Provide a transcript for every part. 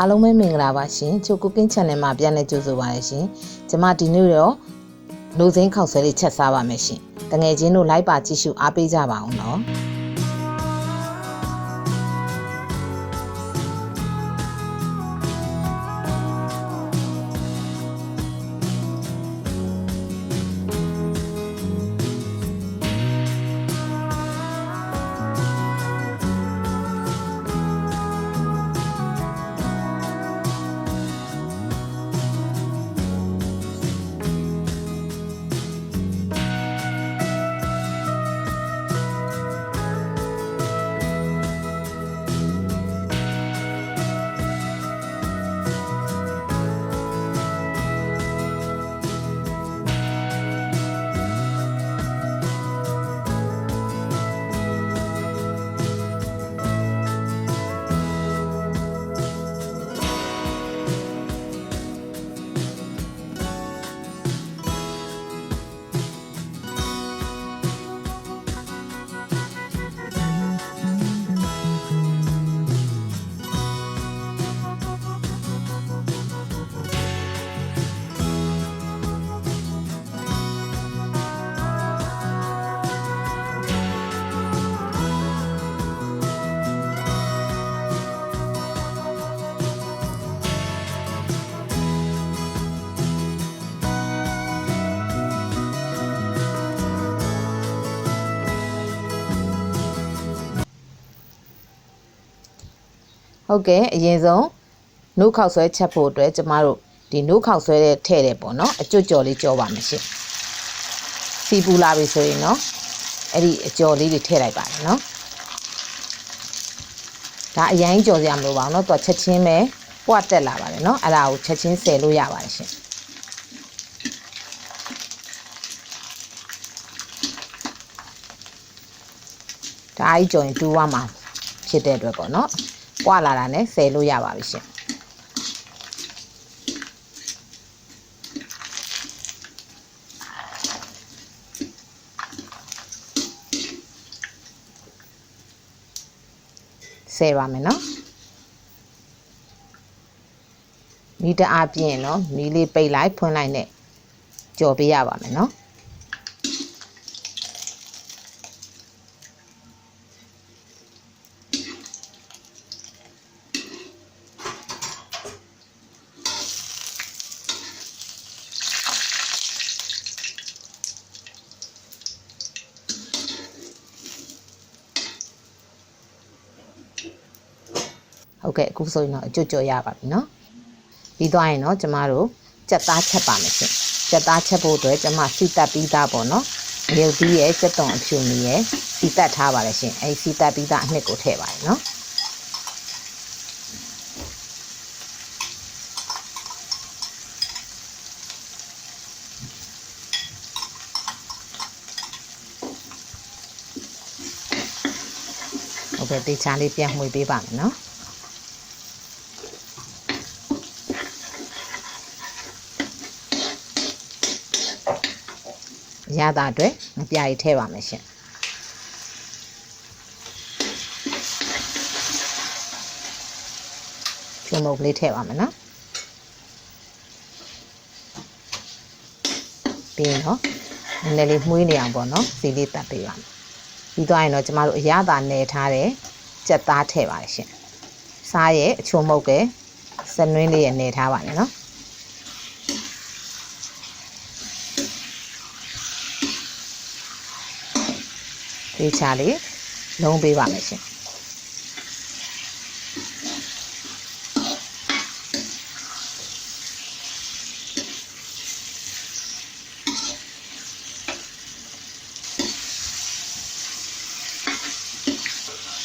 အားလုံးပဲမင်္ဂလာပါရှင်ချိုကုကင်း channel မှာပြန်လည်ကြိုဆိုပါရရှင်ကျွန်မဒီနေ့တော့နှုတ်စိမ်းခောက်ဆွဲလေးချက်စားပါမယ်ရှင်တငယ်ချင်းတို့လိုက်ပါကြည့်ရှုအားပေးကြပါအောင်နော် ဟုတ်ကဲ့အရင်ဆုံးနှုတ်ခောက်ဆွဲချက်ဖို့အတွက်ကျမတို့ဒီနှုတ်ခောက်ဆွဲတဲ့ထည့်တယ်ပေါ့နော်အကျွတ်ကြော်လေးကြောပါမယ်ရှင်စီပူလာပြီဆိုရင်နော်အဲ့ဒီအကြော်လေးတွေထည့်လိုက်ပါတယ်နော်ဒါအရင်ကြော်စရာမလိုပါဘူးနော်သူကချက်ချင်းပဲပွတ်တက်လာပါတယ်နော်အဲ့ဒါကိုချက်ချင်းဆယ်လို့ရပါတယ်ရှင်ဒါအကြီးကြော်ရင်တူဝါမှာဖြစ်တဲ့အတွက်ပေါ့နော်ပွာလာတာနဲ့ဆယ်လို့ရပါပြီရှင်ဆယ်ပါမယ်နော်မီးတအားပြင်းနော်မီးလေးပိတ်လိုက်ဖွင့်လိုက်နဲ့ကြော်ပေးရပါမယ်နော်ဟုတ်ကဲ့အခုဆိုရင်တော့အကျွတ်ကြော်ရပါပြီเนาะပြီးသွားရင်တော့ကျမတို့ကြက်သားချက်ပါမယ်ရှင်ကြက်သားချက်ဖို့အတွက်ကျမစီတက်ပြီးသားပေါ့เนาะမြုပ်ပြီးရဲ့ကြက်သွန်အဖြူမီရဲ့စီတက်ထားပါလေရှင်အဲဒီစီတက်ပြီးသားအနှစ်ကိုထည့်ပါတယ်เนาะဟုတ်ကဲ့တေချာလေးပြန်မှွေပေးပါမယ်เนาะရတာအတွက်ငပြားရီထည့်ပါမယ်ရှင်ချုံမုတ်ကလေးထည့်ပါမယ်နော်ပြီးရင်တော့နည်းနည်းလေးမှုေးနေအောင်ပေါ့နော်စီလေးတက်ပေးပါမယ်ပြီးသွားရင်တော့ကျမတို့အရသာနယ်ထားတဲ့ကြက်သားထည့်ပါရရှင်စားရဲ့အချုံမုတ်ကစနွင်းလေးရဲ့နယ်ထားပါမယ်နော်ဒီချာလေးလုံးပေးပါမယ်ရှင်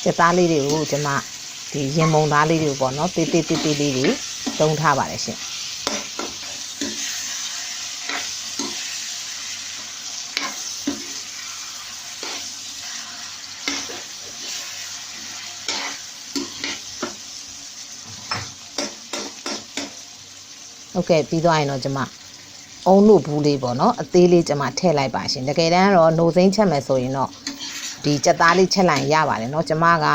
ကြက်သားလေးတွေကိုကျွန်မဒီရင်မုံသားလေးတွေပေါ့နော်တေးတေးတေးတေးလေးတွေတုံးထားပါတယ်ရှင်ဟုတ်ကဲ့ပြီးသွားရင်တော့ကျွန်မအုံလို့ဘူးလေးပေါ့နော်အသေးလေးကျွန်မထည့်လိုက်ပါရှင်တကယ်တမ်းတော့နှုတ်စိမ်းချက်မယ်ဆိုရင်တော့ဒီကြက်သားလေးချက်လိုက်ရပါတယ်เนาะကျမက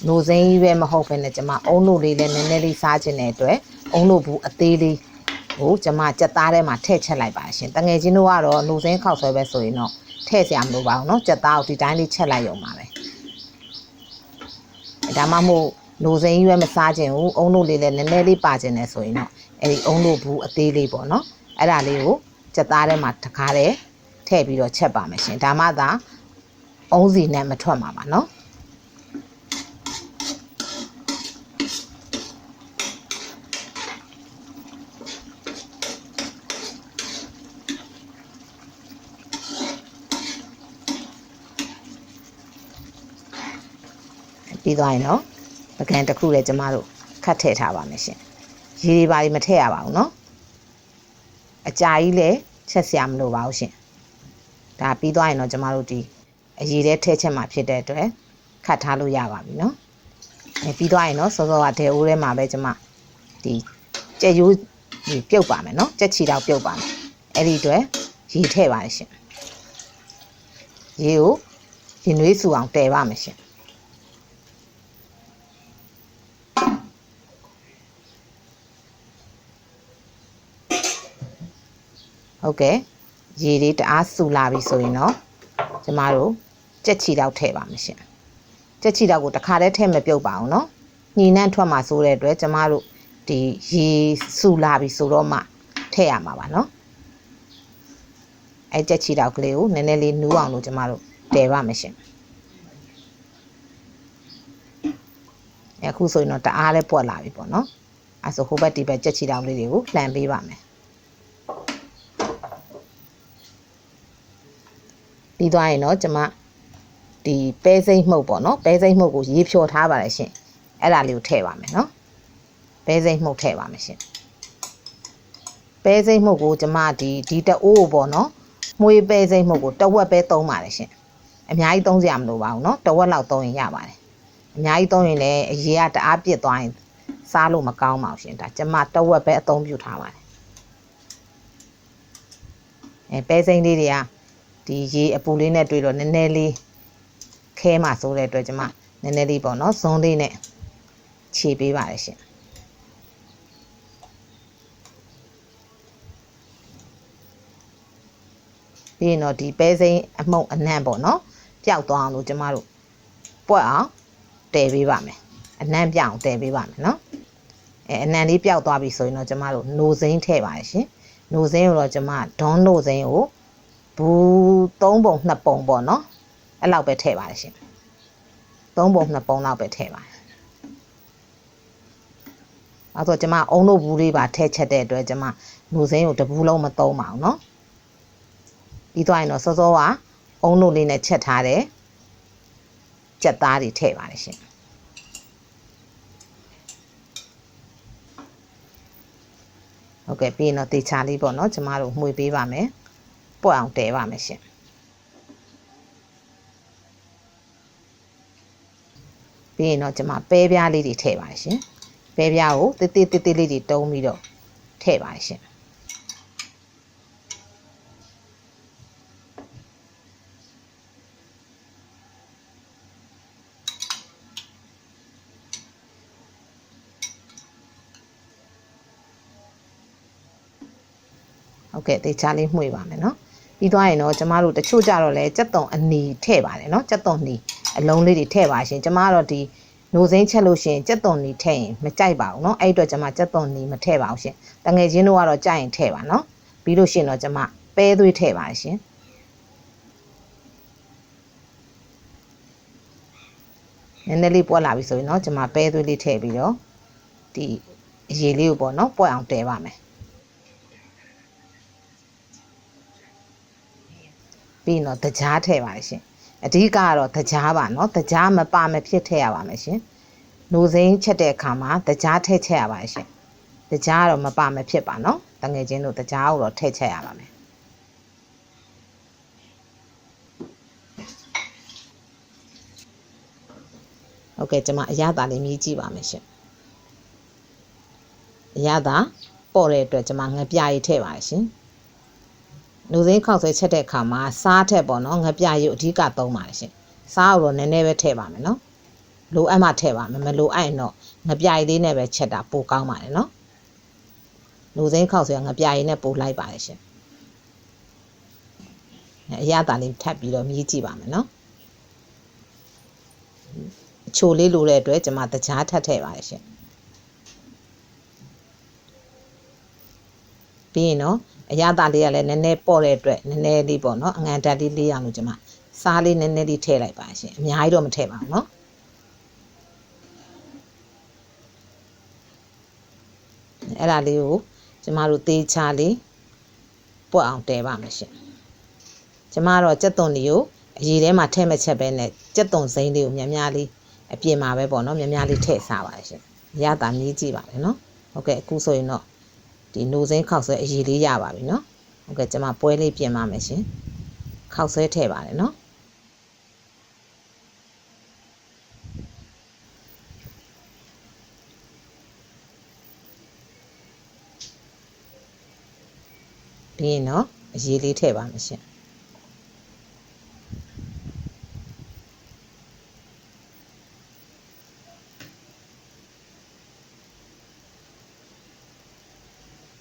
နိုစိမ်းကြီးပဲမဟုတ်ဘဲနဲ့ကျမအုံလို့လေးလည်းနည်းနည်းလေးစားခြင်းတဲ့အတွက်အုံလို့ဘူးအသေးလေးကိုကျမကြက်သားထဲမှာထည့်ချက်လိုက်ပါရှင်တငယ်ချင်းတို့ကတော့နိုစိမ်းခောက်ဆွဲပဲဆိုရင်တော့ထည့်စရာမလိုပါဘူးเนาะကြက်သားကိုဒီတိုင်းလေးချက်လိုက်ရုံပါပဲဒါမှမဟုတ်နိုစိမ်းကြီးပဲမစားခြင်းဘူးအုံလို့လေးလည်းနည်းနည်းလေးပါခြင်းနဲ့ဆိုရင်တော့အဲဒီအုံလို့ဘူးအသေးလေးပေါ့เนาะအဲ့ဒါလေးကိုကြက်သားထဲမှာတစ်ခါတည်းထည့်ပြီးတော့ချက်ပါမယ်ရှင်ဒါမှသာအုံးစီနဲ့မထွက်မှာပါเนาะပြီးသွားရင်တော့ပကံတစ်ခုလည်းကျမတို့ခတ်ထည့်ထားပါမယ်ရှင်ရေတွေပါမထည့်ရပါဘူးเนาะအကြာကြီးလည်းချက်စရာမလိုပါဘူးရှင်ဒါပြီးသွားရင်တော့ကျမတို့ဒီအရေထဲထည့်ချက်မှာဖြစ်တဲ့အတွက်ခတ်ထားလို့ရပါပြီเนาะပြီးသွားရင်တော့စောစောကဒဲအိုးထဲမှာပဲကျမဒီကြက်ရိုးပြုတ်ပါမယ်เนาะကြက်ချီတော့ပြုတ်ပါမယ်အဲ့ဒီအတွက်ရေထည့်ပါရှင်ရေကိုရင်နွေးစုအောင်တည်ပါမယ်ရှင်ဟုတ်ကဲ့ရေလေးတအားဆူလာပြီဆိုရင်တော့ကျမတို့ကြက်ချီတော့ထည့်ပါမယ်ရှင်ကြက်ချီတော့ကိုတစ်ခါတည်းထည့်မပြုတ်ပါဘူးเนาะညီနှံ့ထွက်မှာဆိုတဲ့အတွက်ကျမတို့ဒီရေဆူလာပြီဆိုတော့မှထည့်ရမှာပါเนาะအဲကြက်ချီတော့ကလေးကိုနည်းနည်းလေးနူးအောင်လို့ကျမတို့တည်ပါမယ်ရှင်အခုဆိုရင်တော့တအားလည်းပွက်လာပြီပေါ့เนาะအဲဆိုဟိုဘက်ဒီဘက်ကြက်ချီတော့လေးတွေကိုလှန်ပေးပါမယ်ပြီးသွားရင်တော့ကျမဒီပဲစိမ့်မှုတ်ပေါ့နော်ပဲစိမ့်မှုတ်ကိုရေဖြော်ထားပါတယ်ရှင်အဲ့ဒါလေးကိုထည့်ပါမယ်နော်ပဲစိမ့်မှုတ်ထည့်ပါမယ်ရှင်ပဲစိမ့်မှုတ်ကိုကျမဒီတအိုးပေါ့နော်မွေးပဲစိမ့်မှုတ်ကိုတဝက်ပဲသုံးပါတယ်ရှင်အများကြီးသုံးစရာမလိုပါဘူးနော်တဝက်လောက်သုံးရင်ရပါတယ်အများကြီးသုံးရင်လည်းအရေကတအားပြစ်သွားရင်စားလို့မကောင်းပါဘူးရှင်ဒါကျမတဝက်ပဲအသုံးပြုထားပါတယ်ပဲစိမ့်လေးတွေကဒီရေအပူလေးနဲ့တွေ့တော့နည်းနည်းလေးခဲမှဆိုတဲ့အတွက်ကျမနည်းနည်းလေးပေါ့နော်ဇွန်းလေးနဲ့ခြေပေးပါတယ်ရှင်ပြီးရင်တော့ဒီပဲစိမ်းအမှုန့်အနှံ့ပေါ့နော်ပျောက်သွားအောင်လို့ကျမတို့ပွက်အောင်တည်ပေးပါမယ်အနှံ့ပြောင်းတည်ပေးပါမယ်နော်အနှံ့လေးပျောက်သွားပြီဆိုရင်တော့ကျမတို့နိုစိမ်းထည့်ပါတယ်ရှင်နိုစိမ်းကိုတော့ကျမဒွန်းနိုစိမ်းကိုဘူး3ပုံ2ပုံပေါ့နော်အဲ့လောက်ပဲထည့်ပါတယ်ရှင်3ပုံ2ပုံလောက်ပဲထည့်ပါတယ်အဲ့တော့ကျမအုံတို့ဘူးလေးပါထည့်ချက်တဲ့အတွက်ကျမနိုစိမ်းကိုတဘူးလုံးမသုံးပါဘူးနော်ပြီးသွားရင်တော့စောစောကအုံတို့လေးနဲ့ချက်ထားတဲ့ကြက်သားတွေထည့်ပါတယ်ရှင်ဟုတ်ကဲ့ပြီးရင်တော့တေချာလေးပေါ့နော်ကျမတို့မှွေပေးပါမယ်ပွက်အောင်တည်ပါမယ်ရှင်ပြီးရင်တော့ကျမပဲပြားလေးတွေထည့်ပါတယ်ရှင်ပဲပြားကိုတေးသေးလေးတွေတုံးပြီးတော့ထည့်ပါတယ်ရှင်ဟုတ်ကဲ့တေချာလေးမှွေပါမယ်နော်ပြီးသွားရင်တော့ကျမတို့တချို့ကြတော့လဲကြက်သွန်အနီထည့်ပါတယ်နော်ကြက်သွန်နီအလုံးလေးတွေထည့်ပါရှင်ကျမကတော့ဒီနိုစိမ်းချက်လို့ရှင်ကြက်သွန်နီထည့်ရင်မကြိုက်ပါဘူးနော်အဲ့အတွက်ကျမကြက်သွန်နီမထည့်ပါဘူးရှင်တငယ်ချင်းတို့ကတော့ကြိုက်ရင်ထည့်ပါနော်ပြီးလို့ရှင်တော့ကျမပဲသွေးထည့်ပါရှင်နည်းနည်းလေးပွက်လာပြီဆိုရင်တော့ကျမပဲသွေးလေးထည့်ပြီးတော့ဒီအရေလေးကိုပေါ့နော်ပွက်အောင်တည်ပါမယ်ပြီးတော့တကြားထည့်ပါရှင်အဓိကကတော့တကြားပါနော်တကြားမပါမဖြစ်ထည့်ရပါမယ်ရှင်နိုစိမ်းချက်တဲ့အခါမှာတကြားထည့်ချက်ရပါရှင်တကြားတော့မပါမဖြစ်ပါနော်တငယ်ချင်းတို့တကြားကိုတော့ထည့်ချက်ရပါမယ်ဟုတ်ကဲ့ကျမအရသာလေးမြည်ကြည့်ပါမယ်ရှင်အရသာပေါ်တဲ့အတွက်ကျမငပြရည်ထည့်ပါရှင်နိုစိမ်းခောက်ဆွဲချက်တဲ့အခါမှာစားထက်ပေါ့နော်ငပြရည်ကိုအဓိကသုံးပါတယ်ရှင်စားတော့နည်းနည်းပဲထည့်ပါမယ်နော် လိုအပ်မှထည့်ပါမယ်မလိုအပ်ရင်တော့ငပြိုင်လေးနဲ့ပဲချက်တာပိုကောင်းပါတယ်နော်လူစိမ်းခောက်ဆွဲငပြိုင်နဲ့ပိုလိုက်ပါတယ်ရှင်အရသာလေးထပ်ပြီးတော့မြည်ကြည့်ပါမယ်နော်အချိုလေးလိုတဲ့အတွက်ကျွန်မတကြားထပ်ထည့်ပါတယ်ရှင်ပြီးရင်နော်အရသာလေးကလည်းနည်းနည်းပေါ့တဲ့အတွက်နည်းနည်းလေးပေါ့နော်အငံတက်လေးလေးရအောင်လို့ကျွန်မစားလေးနည်းနည်းလေးထည့်လိုက်ပါရှင်အများကြီးတော့မထည့်ပါဘူးနော်အဲ့ဒါလေးကိုကျမတို့သေးချာလေးပွက်အောင်တဲပါမယ်ရှင်ကျမတော့ကြက်သွန်လေးကိုအရေထဲမှာထည့်မချက်ပဲနဲ့ကြက်သွန်စိမ်းလေးကိုများများလေးအပြင်မှာပဲပေါ့နော်များများလေးထည့်စားပါတယ်ရှင်ရတာမြည်ကြည့်ပါမယ်နော်ဟုတ်ကဲ့အခုဆိုရင်တော့ဒီနိုစိမ်းခောက်ဆွဲအရေလေးရပါပြီနော်ဟုတ်ကဲ့ကျမပွဲလေးပြင်ပါမယ်ရှင်ခောက်ဆွဲထည့်ပါတယ်နော်ပြီးရင်တော့အရေးလေးထည့်ပါမယ်ရှင်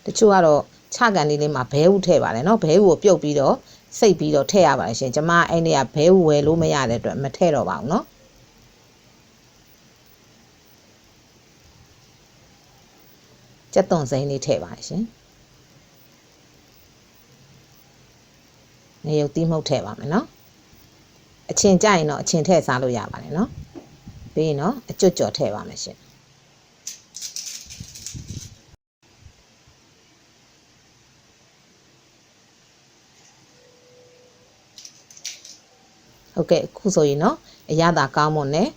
တချို့ကတော့ခြကန်လေးမှာဘဲဥထည့်ပါတယ်เนาะဘဲဥကိုပြုတ်ပြီးတော့စိတ်ပြီးတော့ထည့်ရပါတယ်ရှင်ကျွန်မအဲ့ဒီကဘဲဥဝယ်လို့မရတဲ့အတွက်မထည့်တော့ပါဘူးเนาะကြက်သွန်စိမ်းလေးထည့်ပါတယ်ရှင်နေရုပ်သီးမှုတ်ထည့်ပါမယ်เนาะအချင်ကြရင်တော့အချင်ထည့်စားလို့ရပါတယ်เนาะပြီးရင်တော့အကျွတ်ကြော်ထည့်ပါမယ်ရှင်ဟုတ်ကဲ့အခုဆိုရင်เนาะအရသာကောင်းမွန်နဲ့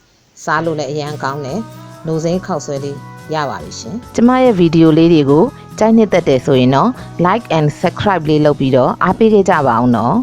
စားလို့လည်းအရန်ကောင်းတယ်နိုစိမ်းခောက်ဆွဲလေးရပါပြီရှင်ကျမရဲ့ဗီဒီယိုလေးတွေကိုကြိုက်နှစ်သက်တယ်ဆိုရင်တော့ like and subscribe လေးလုပ်ပြီးတော့အားပေးခဲ့ကြပါအောင်เนาะ